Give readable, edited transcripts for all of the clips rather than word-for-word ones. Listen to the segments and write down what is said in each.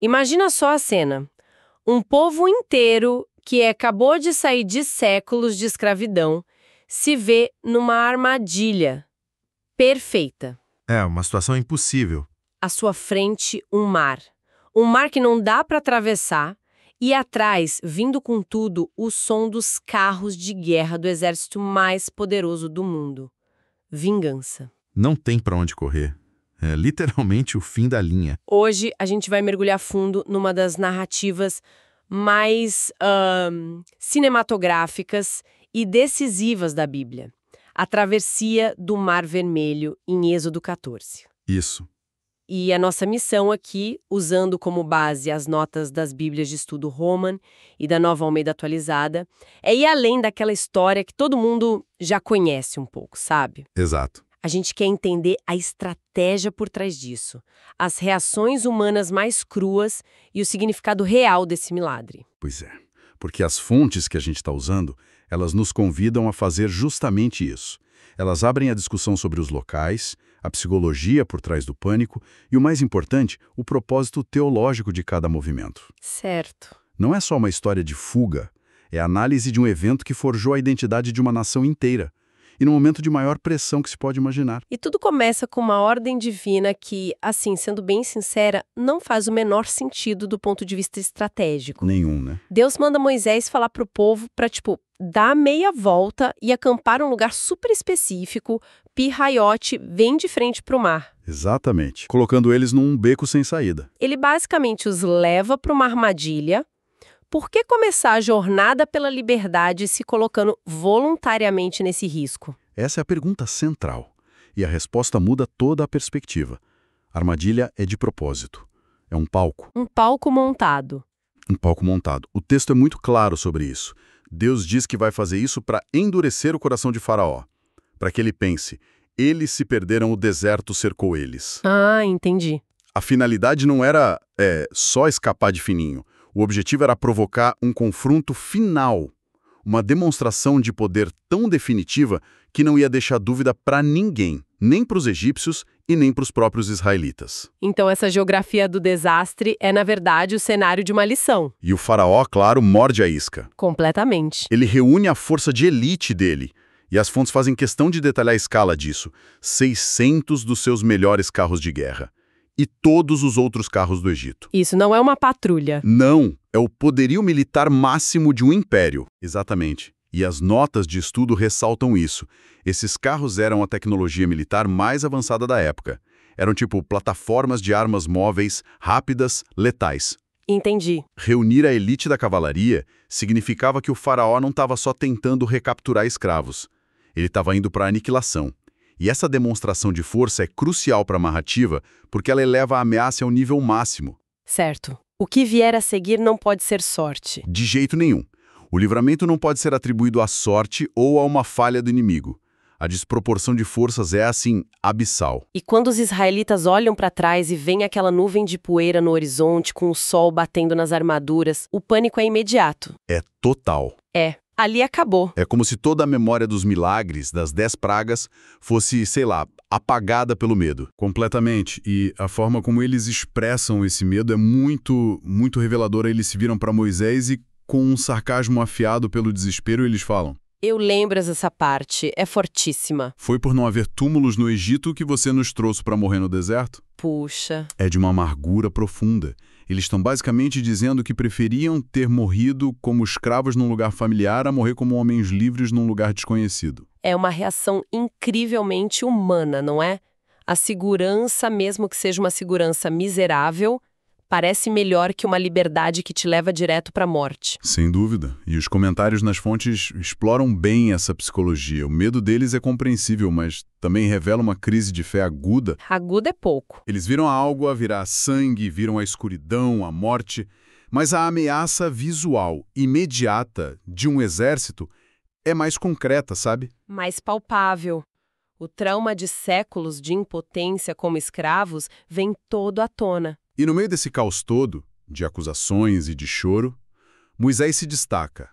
Imagina só a cena. Um povo inteiro que acabou de sair de séculos de escravidão se vê numa armadilha perfeita. É, uma situação impossível. À sua frente, um mar. Um mar que não dá para atravessar e atrás, vindo com tudo, o som dos carros de guerra do exército mais poderoso do mundo. Vingança. Não tem pra onde correr. É literalmente o fim da linha. Hoje, a gente vai mergulhar fundo numa das narrativas mais cinematográficas e decisivas da Bíblia. A travessia do Mar Vermelho, em Êxodo 14. Isso. E a nossa missão aqui, usando como base as notas das Bíblias de Estudo Roman e da Nova Almeida Atualizada, é ir além daquela história que todo mundo já conhece um pouco, sabe? Exato. A gente quer entender a estratégia por trás disso, as reações humanas mais cruas e o significado real desse milagre. Pois é. Porque as fontes que a gente está usando, elas nos convidam a fazer justamente isso. Elas abrem a discussão sobre os locais, a psicologia por trás do pânico e, o mais importante, o propósito teológico de cada movimento. Certo. Não é só uma história de fuga, é a análise de um evento que forjou a identidade de uma nação inteira. E no momento de maior pressão que se pode imaginar. E tudo começa com uma ordem divina que, assim, sendo bem sincera, não faz o menor sentido do ponto de vista estratégico. Nenhum, né? Deus manda Moisés falar pro povo pra, dar meia volta e acampar um lugar super específico, Pi-Hahirote, bem de frente pro mar. Exatamente. Colocando eles num beco sem saída. Ele basicamente os leva para uma armadilha. Por que começar a jornada pela liberdade se colocando voluntariamente nesse risco? Essa é a pergunta central. E a resposta muda toda a perspectiva. A armadilha é de propósito. É um palco. Um palco montado. Um palco montado. O texto é muito claro sobre isso. Deus diz que vai fazer isso para endurecer o coração de Faraó. Para que ele pense, eles se perderam, o deserto cercou eles. Ah, entendi. A finalidade não era só escapar de fininho. O objetivo era provocar um confronto final, uma demonstração de poder tão definitiva que não ia deixar dúvida para ninguém, nem para os egípcios e nem para os próprios israelitas. Então essa geografia do desastre é, na verdade, o cenário de uma lição. E o faraó, claro, morde a isca. Completamente. Ele reúne a força de elite dele, e as fontes fazem questão de detalhar a escala disso. 600 dos seus melhores carros de guerra. E todos os outros carros do Egito. Isso não é uma patrulha. Não, é o poderio militar máximo de um império. Exatamente. E as notas de estudo ressaltam isso. Esses carros eram a tecnologia militar mais avançada da época. Eram tipo plataformas de armas móveis, rápidas, letais. Entendi. Reunir a elite da cavalaria significava que o faraó não estava só tentando recapturar escravos. Ele estava indo para a aniquilação. E essa demonstração de força é crucial para a narrativa porque ela eleva a ameaça ao nível máximo. Certo. O que vier a seguir não pode ser sorte. De jeito nenhum. O livramento não pode ser atribuído à sorte ou a uma falha do inimigo. A desproporção de forças é, assim, abissal. E quando os israelitas olham para trás e veem aquela nuvem de poeira no horizonte com o sol batendo nas armaduras, o pânico é imediato. É total. Ali acabou. É como se toda a memória dos milagres, das 10 pragas, fosse, sei lá, apagada pelo medo. Completamente. E a forma como eles expressam esse medo é muito reveladora. Eles se viram para Moisés e, com um sarcasmo afiado pelo desespero, eles falam: Eu lembro essa parte, é fortíssima. Foi por não haver túmulos no Egito que você nos trouxe para morrer no deserto? Puxa. É de uma amargura profunda. Eles estão basicamente dizendo que preferiam ter morrido como escravos num lugar familiar a morrer como homens livres num lugar desconhecido. É uma reação incrivelmente humana, não é? A segurança, mesmo que seja uma segurança miserável, parece melhor que uma liberdade que te leva direto para a morte. Sem dúvida. E os comentários nas fontes exploram bem essa psicologia. O medo deles é compreensível, mas também revela uma crise de fé aguda. Aguda é pouco. Eles viram algo a virar sangue, viram a escuridão, a morte, mas a ameaça visual, imediata, de um exército é mais concreta, sabe? Mais palpável. O trauma de séculos de impotência como escravos vem todo à tona. E no meio desse caos todo, de acusações e de choro, Moisés se destaca.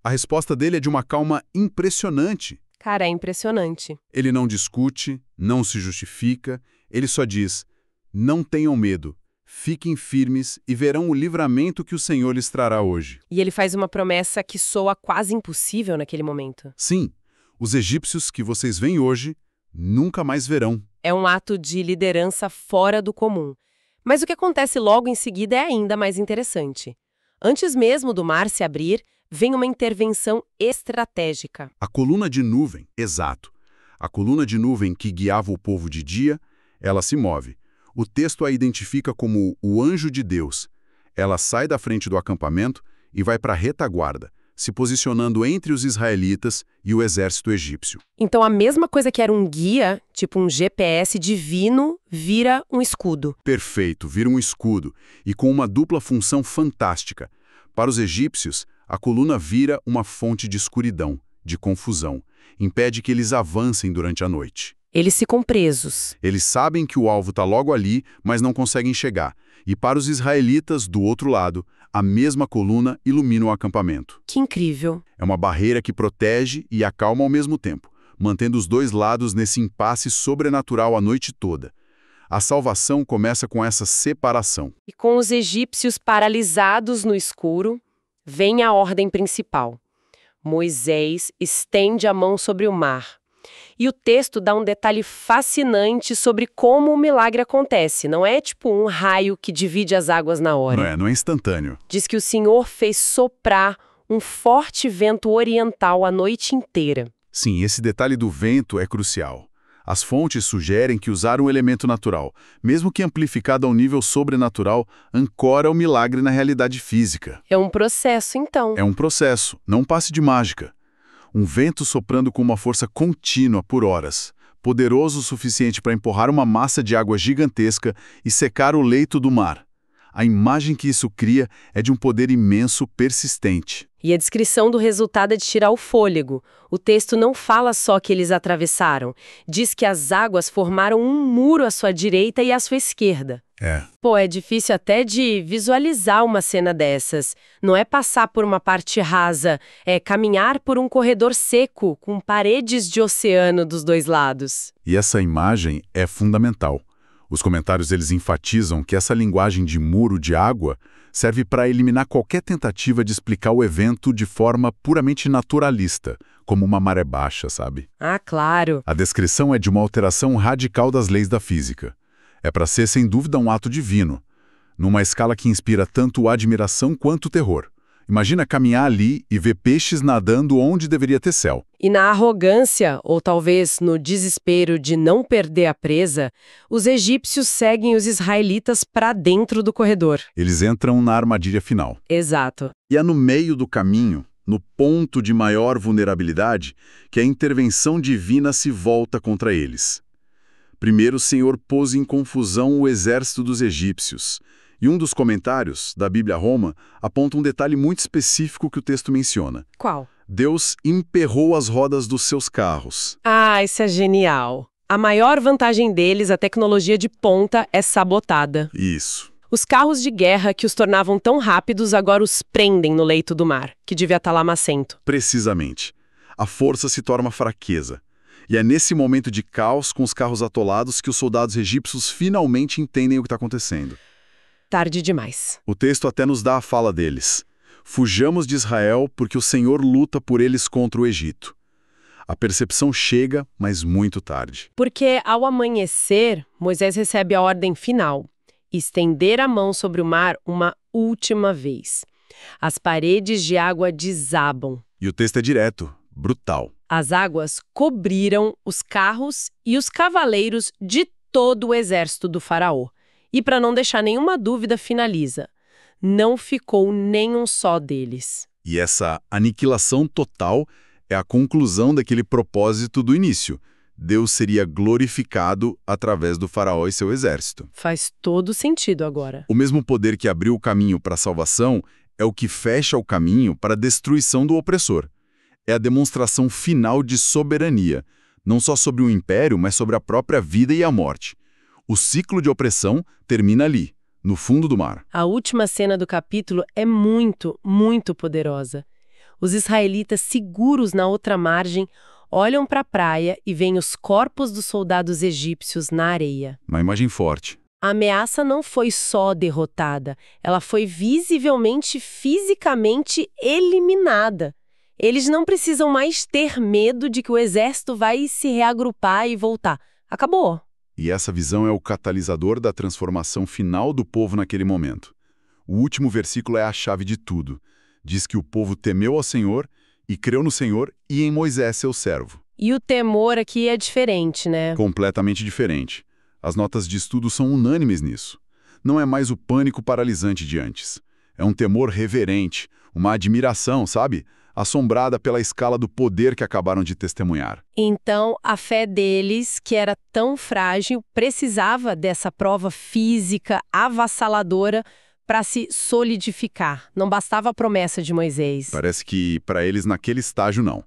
A resposta dele é de uma calma impressionante. Cara, é impressionante. Ele não discute, não se justifica, ele só diz: não tenham medo, fiquem firmes e verão o livramento que o Senhor lhes trará hoje. E ele faz uma promessa que soa quase impossível naquele momento. Sim, os egípcios que vocês veem hoje nunca mais verão. É um ato de liderança fora do comum. Mas o que acontece logo em seguida é ainda mais interessante. Antes mesmo do mar se abrir, vem uma intervenção estratégica. A coluna de nuvem, exato. A coluna de nuvem que guiava o povo de dia, ela se move. O texto a identifica como o anjo de Deus. Ela sai da frente do acampamento e vai para a retaguarda, se posicionando entre os israelitas e o exército egípcio. Então a mesma coisa que era um guia, tipo um GPS divino, vira um escudo. Perfeito, vira um escudo, e com uma dupla função fantástica. Para os egípcios, a coluna vira uma fonte de escuridão, de confusão, impede que eles avancem durante a noite. Eles ficam presos. Eles sabem que o alvo está logo ali, mas não conseguem chegar. E para os israelitas, do outro lado, a mesma coluna ilumina o acampamento. Que incrível. É uma barreira que protege e acalma ao mesmo tempo, mantendo os dois lados nesse impasse sobrenatural a noite toda. A salvação começa com essa separação. E com os egípcios paralisados no escuro, vem a ordem principal. Moisés estende a mão sobre o mar. E o texto dá um detalhe fascinante sobre como o milagre acontece. Não é tipo um raio que divide as águas na hora. Não é instantâneo. Diz que o Senhor fez soprar um forte vento oriental a noite inteira. Sim, esse detalhe do vento é crucial. As fontes sugerem que usar um elemento natural, mesmo que amplificado a um nível sobrenatural, ancora o milagre na realidade física. É um processo, então. É um processo, não um passe de mágica. Um vento soprando com uma força contínua por horas, poderoso o suficiente para empurrar uma massa de água gigantesca e secar o leito do mar. A imagem que isso cria é de um poder imenso persistente. E a descrição do resultado é de tirar o fôlego. O texto não fala só que eles atravessaram. Diz que as águas formaram um muro à sua direita e à sua esquerda. Pô, é difícil até de visualizar uma cena dessas. Não é passar por uma parte rasa, é caminhar por um corredor seco, com paredes de oceano dos dois lados. E essa imagem é fundamental. Os comentários eles enfatizam que essa linguagem de muro de água serve para eliminar qualquer tentativa de explicar o evento de forma puramente naturalista, como uma maré baixa, sabe? Ah, claro. A descrição é de uma alteração radical das leis da física. É para ser, sem dúvida, um ato divino, numa escala que inspira tanto admiração quanto terror. Imagina caminhar ali e ver peixes nadando onde deveria ter céu. E na arrogância, ou talvez no desespero de não perder a presa, os egípcios seguem os israelitas para dentro do corredor. Eles entram na armadilha final. Exato. E é no meio do caminho, no ponto de maior vulnerabilidade, que a intervenção divina se volta contra eles. Primeiro, o Senhor pôs em confusão o exército dos egípcios. E um dos comentários da Bíblia Roma aponta um detalhe muito específico que o texto menciona. Qual? Deus emperrou as rodas dos seus carros. Ah, isso é genial. A maior vantagem deles, a tecnologia de ponta, é sabotada. Isso. Os carros de guerra que os tornavam tão rápidos agora os prendem no leito do mar, que devia estar lamacento. Precisamente. A força se torna fraqueza. E é nesse momento de caos com os carros atolados que os soldados egípcios finalmente entendem o que está acontecendo. Tarde demais. O texto até nos dá a fala deles. Fujamos de Israel porque o Senhor luta por eles contra o Egito. A percepção chega, mas muito tarde. Porque ao amanhecer, Moisés recebe a ordem final: estender a mão sobre o mar uma última vez. As paredes de água desabam. E o texto é direto, brutal. As águas cobriram os carros e os cavaleiros de todo o exército do faraó. E para não deixar nenhuma dúvida, finaliza: não ficou nenhum só deles. E essa aniquilação total é a conclusão daquele propósito do início. Deus seria glorificado através do faraó e seu exército. Faz todo sentido agora. O mesmo poder que abriu o caminho para a salvação é o que fecha o caminho para a destruição do opressor. É a demonstração final de soberania, não só sobre o império, mas sobre a própria vida e a morte. O ciclo de opressão termina ali, no fundo do mar. A última cena do capítulo é muito, muito poderosa. Os israelitas, seguros na outra margem, olham para a praia e veem os corpos dos soldados egípcios na areia. Uma imagem forte. A ameaça não foi só derrotada, ela foi visivelmente, fisicamente eliminada. Eles não precisam mais ter medo de que o exército vai se reagrupar e voltar. Acabou. E essa visão é o catalisador da transformação final do povo naquele momento. O último versículo é a chave de tudo. Diz que o povo temeu ao Senhor e creu no Senhor e em Moisés, seu servo. E o temor aqui é diferente, né? Completamente diferente. As notas de estudo são unânimes nisso. Não é mais o pânico paralisante de antes. É um temor reverente, uma admiração, sabe? Assombrada pela escala do poder que acabaram de testemunhar. Então, a fé deles, que era tão frágil, precisava dessa prova física avassaladora para se solidificar. Não bastava a promessa de Moisés. Parece que, para eles, naquele estágio, não.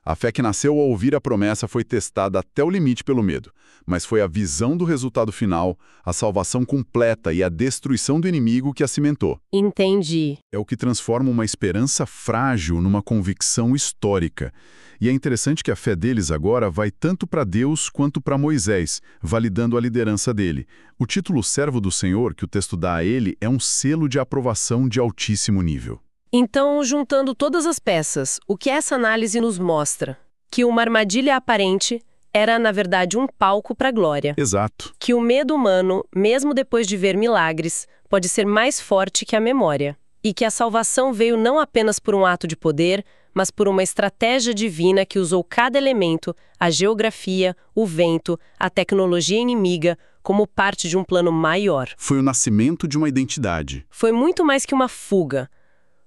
A fé que nasceu ao ouvir a promessa foi testada até o limite pelo medo, mas foi a visão do resultado final, a salvação completa e a destruição do inimigo que a cimentou. Entendi. É o que transforma uma esperança frágil numa convicção histórica. E é interessante que a fé deles agora vai tanto para Deus quanto para Moisés, validando a liderança dele. O título Servo do Senhor, que o texto dá a ele, é um selo de aprovação de altíssimo nível. Então, juntando todas as peças, o que essa análise nos mostra? Que uma armadilha aparente era, na verdade, um palco para a glória. Exato. Que o medo humano, mesmo depois de ver milagres, pode ser mais forte que a memória. E que a salvação veio não apenas por um ato de poder, mas por uma estratégia divina que usou cada elemento, a geografia, o vento, a tecnologia inimiga, como parte de um plano maior. Foi o nascimento de uma identidade. Foi muito mais que uma fuga.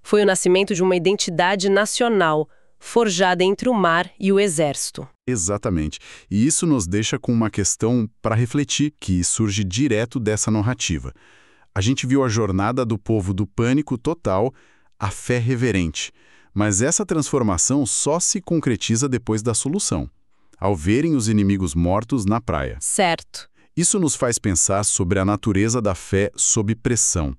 Foi o nascimento de uma identidade nacional, forjada entre o mar e o exército. Exatamente. E isso nos deixa com uma questão para refletir, que surge direto dessa narrativa. A gente viu a jornada do povo do pânico total à fé reverente. Mas essa transformação só se concretiza depois da solução, ao verem os inimigos mortos na praia. Certo. Isso nos faz pensar sobre a natureza da fé sob pressão.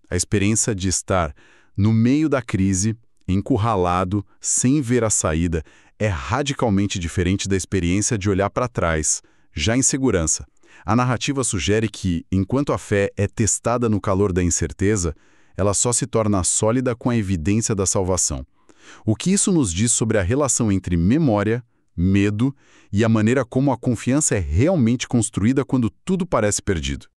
A experiência de estar no meio da crise, encurralado, sem ver a saída, é radicalmente diferente da experiência de olhar para trás, já em segurança. A narrativa sugere que, enquanto a fé é testada no calor da incerteza, ela só se torna sólida com a evidência da salvação. O que isso nos diz sobre a relação entre memória, medo e a maneira como a confiança é realmente construída quando tudo parece perdido?